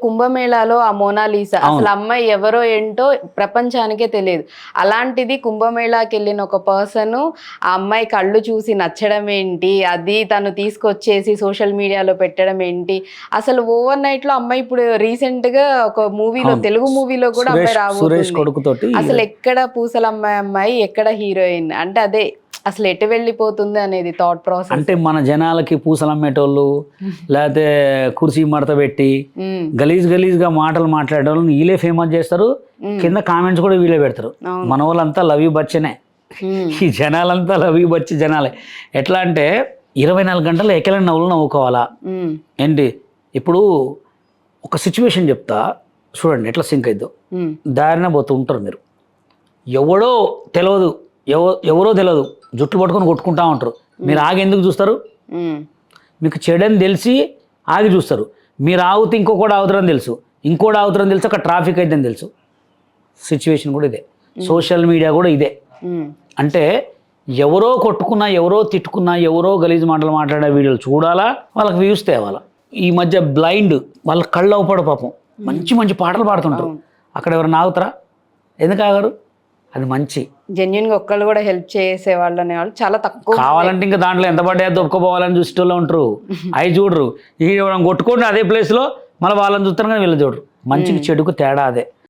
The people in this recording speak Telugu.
కుంభమేళాలో ఆ మోనాలీసా అసలు అమ్మాయి ఎవరో ఏంటో ప్రపంచానికే తెలియదు. అలాంటిది కుంభమేళాకి వెళ్ళిన ఒక పర్సన్ ఆ అమ్మాయి కళ్ళు చూసి నచ్చడం ఏంటి, అది తను తీసుకొచ్చేసి సోషల్ మీడియాలో పెట్టడం ఏంటి, అసలు ఓవర్ నైట్ లో అమ్మాయి ఇప్పుడు రీసెంట్ గా ఒక మూవీలో, తెలుగు మూవీలో కూడా అమ్మాయి రాబోతుంది. అసలు ఎక్కడ పూసలమ్మాయి ఎక్కడ హీరోయిన్ అంటే అదే అసలు ఎటు వెళ్ళిపోతుంది అనేది థాట్ ప్రాసెస్. అంటే మన జనాలకి పూసలు అమ్మేటోళ్ళు లేకపోతే కుర్చీ మడత పెట్టి గలీజ్గా మాటలు మాట్లాడేటోళ్ళు వీళ్ళే ఫేమస్ చేస్తారు, కింద కామెంట్స్ కూడా వీళ్ళే పెడతారు. మన వాళ్ళంతా లవ్ యూ బచ్చనే, ఈ జనాలంతా లవ్ యూ బచ్చి జనాలే. ఎట్లా అంటే 24 గంటలు ఎక్కలేని నవ్వులు నవ్వుకోవాలా ఏంటి. ఇప్పుడు ఒక సిచ్యువేషన్ చెప్తా చూడండి ఎట్లా సింక్ అయిద్దో. దారిన పోతూ ఉంటారు మీరు, ఎవడో తెలియదు, ఎవరో తెలియదు, జుట్లు పట్టుకొని కొట్టుకుంటా ఉంటారు. మీరు ఆగి ఎందుకు చూస్తారు? మీకు చెడని తెలిసి ఆగి చూస్తారు. మీరు ఆగితే ఇంకొకటి ఆగుతారని తెలుసు, ఇంకోటి ఆగుతారని తెలుసు, అక్కడ ట్రాఫిక్ అయితేని తెలుసు. సిచ్యువేషన్ కూడా ఇదే, సోషల్ మీడియా కూడా ఇదే. అంటే ఎవరో కొట్టుకున్నా, ఎవరో తిట్టుకున్నా, ఎవరో గలీజ్ మాటలు మాట్లాడే వీడియోలు చూడాలా, వాళ్ళకి వ్యూస్ తేవాలా. ఈ మధ్య బ్లైండ్ వాళ్ళ కళ్ళు అవపడు పాపం, మంచి మంచి పాటలు పాడుతుంటారు, అక్కడ ఎవరైనా ఆగుతారా? ఎందుకు ఆగారు? అది మంచి జెన్యున్ గా ఒక్కళ్ళు కూడా హెల్ప్ చేసే వాళ్ళు అనేవాళ్ళు చాలా తక్కువ. కావాలంటే ఇంకా దాంట్లో ఎంత పడ్డా దొప్పుకోపోవాలని చూసేటోళ్ళు ఉంటారు. అవి చూడరు, ఈ కొట్టుకోండి అదే ప్లేస్లో మళ్ళీ వాళ్ళని చూస్తారు కానీ వీళ్ళు చూడరు. మంచికి చెడుకు తేడా అదే.